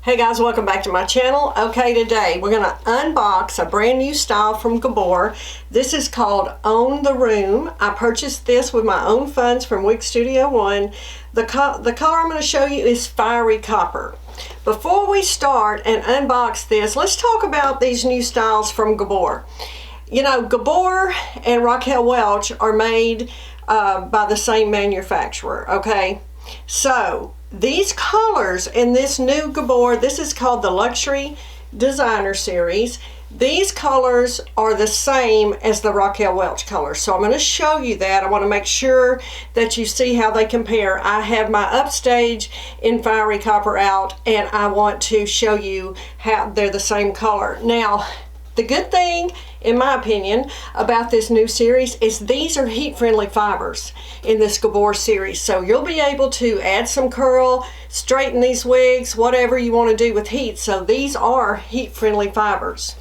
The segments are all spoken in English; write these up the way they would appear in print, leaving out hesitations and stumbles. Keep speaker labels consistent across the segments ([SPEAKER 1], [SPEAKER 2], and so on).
[SPEAKER 1] Hey guys, welcome back to my channel. Okay, today we're going to unbox a brand new style from Gabor. This is called Own the Room. I purchased this with my own funds from Wig Studio One. The color I'm going to show you is Fiery Copper. Before we start and unbox this, let's talk about these new styles from Gabor. You know, Gabor and Raquel Welch are made by the same manufacturer, okay? So these colors in this new Gabor, this is called the Luxury Designer Series. These colors are the same as the Raquel Welch colors. So I'm going to show you that. I want to make sure that you see how they compare. I have my Upstage in Fiery Copper out, and I want to show you how they're the same color. Now, the good thing, in my opinion, about this new series is these are heat-friendly fibers in this Gabor series. So you'll be able to add some curl, straighten these wigs, whatever you want to do with heat. So these are heat-friendly fibers.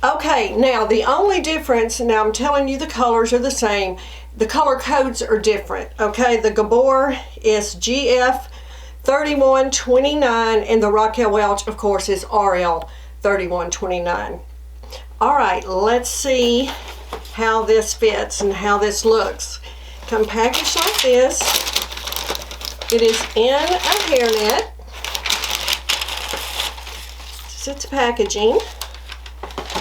[SPEAKER 1] Okay, now the only difference, now I'm telling you the colors are the same, the color codes are different. Okay, the Gabor is GF 3129 and the Raquel Welch, of course, is RL 3129. All right, let's see how this fits and how this looks. Come packaged like this. It is in a hairnet. This is its packaging.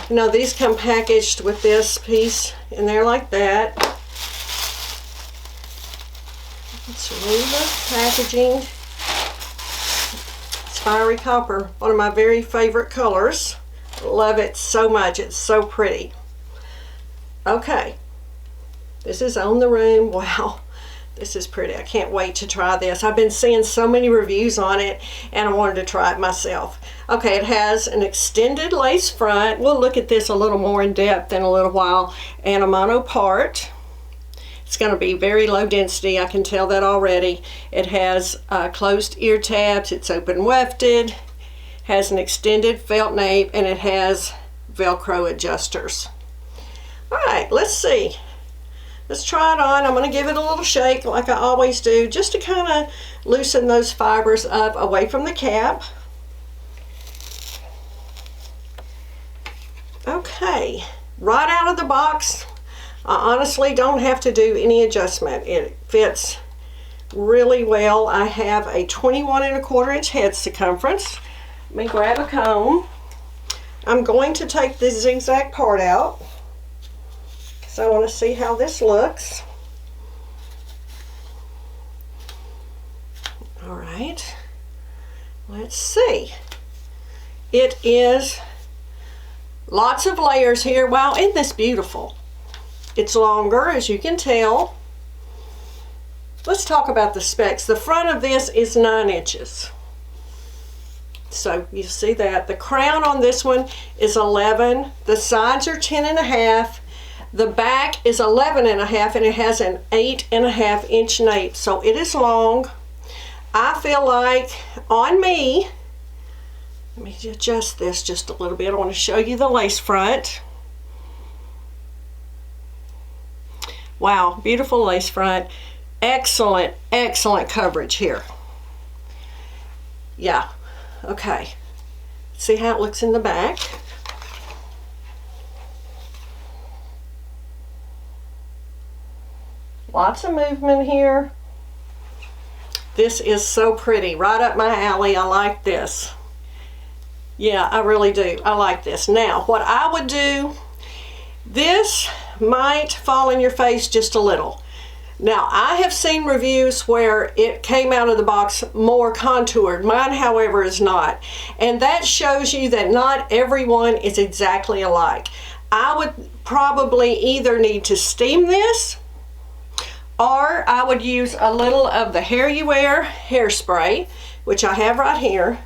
[SPEAKER 1] You know, these come packaged with this piece in there like that. Let's remove the packaging. It's Fiery Copper, one of my very favorite colors. Love it so much. It's so pretty. Okay, this is Own the Room. Wow, this is pretty. I can't wait to try this. I've been seeing so many reviews on it and I wanted to try it myself. Okay, it has an extended lace front. We'll look at this a little more in depth in a little while. And a mono part. It's going to be very low density. I can tell that already. It has closed ear tabs. It's open wefted. Has an extended felt nape, and it has Velcro adjusters. All right, let's see. Let's try it on. I'm going to give it a little shake like I always do, just to kind of loosen those fibers up away from the cap. Okay, right out of the box, I honestly don't have to do any adjustment. It fits really well. I have a 21¼ inch head circumference. Let me grab a comb. I'm going to take this zigzag part out because I want to see how this looks. All right, let's see. It is lots of layers here. Wow, isn't this beautiful? It's longer, as you can tell. Let's talk about the specs. The front of this is 9 inches. So you see that. The crown on this one is 11. The sides are 10½. The back is 11½, and it has an 8½ inch nape. So it is long. I feel like on me, let me adjust this just a little bit. I want to show you the lace front. Wow, beautiful lace front. Excellent, excellent coverage here. Yeah. Okay, see how it looks in the back. Lots of movement here. This is so pretty, right up my alley. I like this. Yeah, I really do. I like this. Now, what I would do, this might fall in your face just a little. Now, I have seen reviews where it came out of the box more contoured. Mine, however, is not. And that shows you that not everyone is exactly alike. I would probably either need to steam this, or I would use a little of the Hair You Wear hairspray, which I have right here.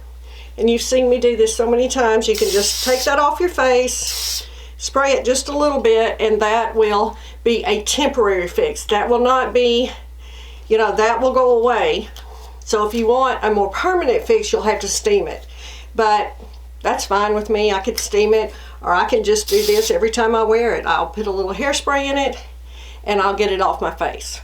[SPEAKER 1] And you've seen me do this so many times. You can just take that off your face, spray it just a little bit, and that will be a temporary fix. That will not be, you know, that will go away. So if you want a more permanent fix, you'll have to steam it. But that's fine with me. I could steam it, or I can just do this every time I wear it. I'll put a little hairspray in it, and I'll get it off my face.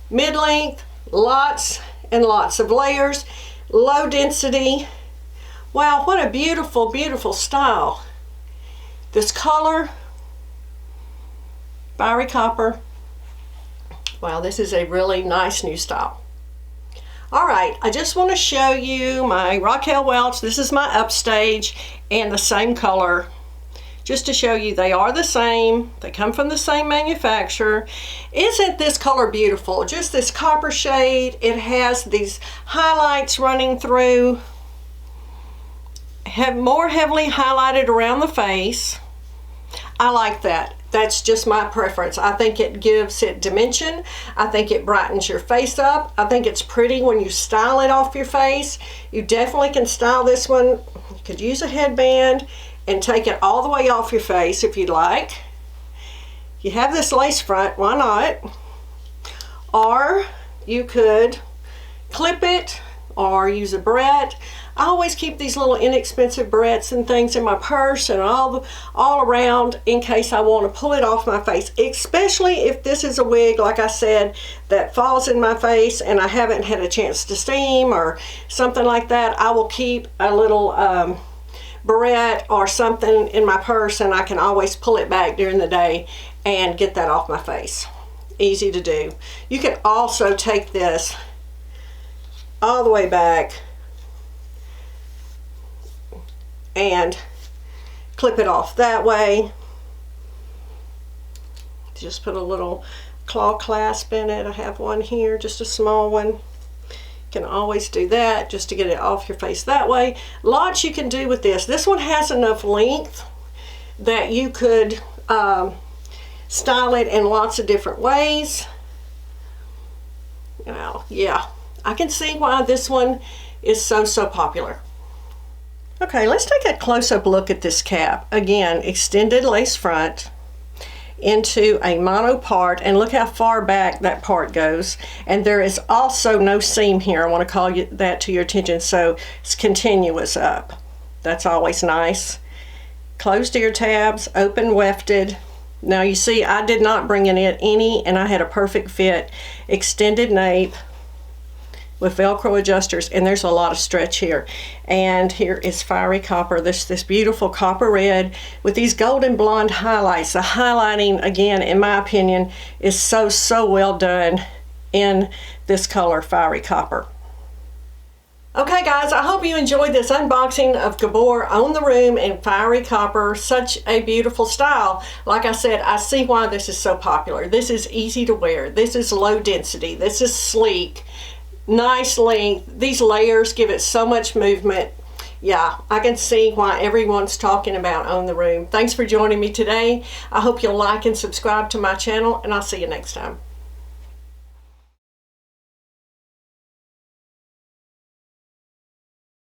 [SPEAKER 1] Mid-length, lots and lots of layers. low density, Wow, what a beautiful, beautiful style. This color, fiery copper. Wow, this is a really nice new style. All right, I just want to show you my Raquel Welch. This is my upstage and the same color. Just to show you they are the same. They come from the same manufacturer. Isn't this color beautiful? Just this copper shade. It has these highlights running through. Have more heavily highlighted around the face. I like that. That's just my preference. I think it gives it dimension. I think it brightens your face up. I think it's pretty when you style it off your face. You definitely can style this one. You could use a headband and take it all the way off your face if you'd like. You have this lace front, why not? Or you could clip it or use a barrette. I always keep these little inexpensive barrettes and things in my purse and all around in case I want to pull it off my face, especially if this is a wig, like I said, that falls in my face and I haven't had a chance to steam or something like that. I will keep a little barrette or something in my purse and I can always pull it back during the day and get that off my face. Easy to do. You can also take this all the way back and clip it off that way. Just put a little claw clasp in it. I have one here, just a small one. Can always do that just to get it off your face that way. Lots you can do with this. This one has enough length that you could style it in lots of different ways. Now, yeah, I can see why this one is so popular. Okay, let's take a close-up look at this cap. Again, extended lace front into a mono part, and look how far back that part goes. And there is also no seam here. I want to call that to your attention, so it's continuous up. That's always nice. Closed ear tabs, open wefted. Now you see I did not bring in any, and I had a perfect fit. Extended nape with Velcro adjusters, and there's a lot of stretch here. And here is fiery copper, this beautiful copper red with these golden blonde highlights. The highlighting, again, in my opinion, is so well done in this color, fiery copper. Okay guys, I hope you enjoyed this unboxing of Gabor OWN THE ROOM in fiery copper. Such a beautiful style. Like I said, I see why this is so popular. This is easy to wear. This is low density. This is sleek. Nice length. These layers give it so much movement. Yeah, I can see why everyone's talking about OWN THE ROOM. Thanks for joining me today. I hope you'll like and subscribe to my channel, and I'll see you next time.